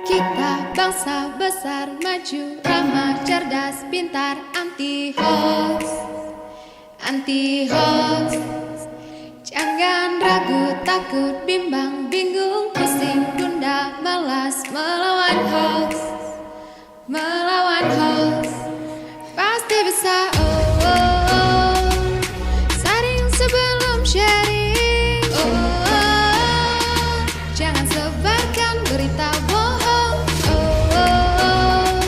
Kita bangsa besar, maju, ramah, cerdas, pintar, anti hoax, anti hoax. Jangan ragu, takut, bimbang, bingung, pusing, gundah, malas melawan hoax, melawan hoax. Pasti bisa, oh, oh, oh. Saring sebelum sharing, oh, oh. Jangan sebarkan berita bohong, oh, oh, oh.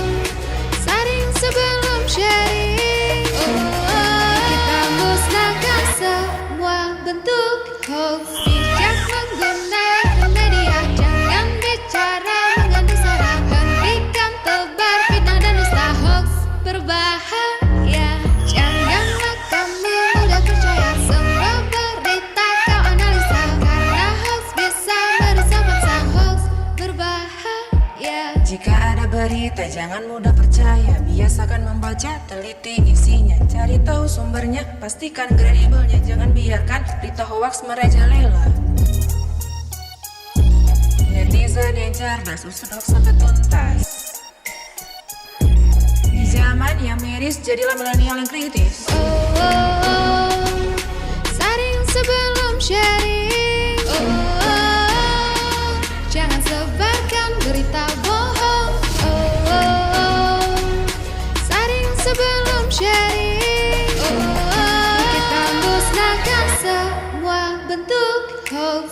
Saring sebelum sharing, oh, oh. Kita musnahkan semua bentuk hoax. Bijak menggunakan media, jangan bicara mengandung sara. Hentikan tebar fitnah dan dusta, hoax berbahaya. Janganlah kamu mudah percaya semua berita kau analisa, karena hoax bisa merusak bangsa, hoax berbahaya. Jika ada berita jangan mudah percaya, biasakan membaca, teliti isinya, cari tahu sumbernya, pastikan kredibelnya, jangan biarkan berita hoaks merajalela. Netizen yang cerdas usut hoaks sampai tuntas. Di zaman yang miris jadilah milenial yang kritis. Oh, oh, oh. Saring sebelum sharing, oh, oh, oh. Jangan sebarkan berita bohong, oh, oh, oh. Saring sebelum sharing, oh, oh, oh. Kita musnahkan semua bentuk hoax.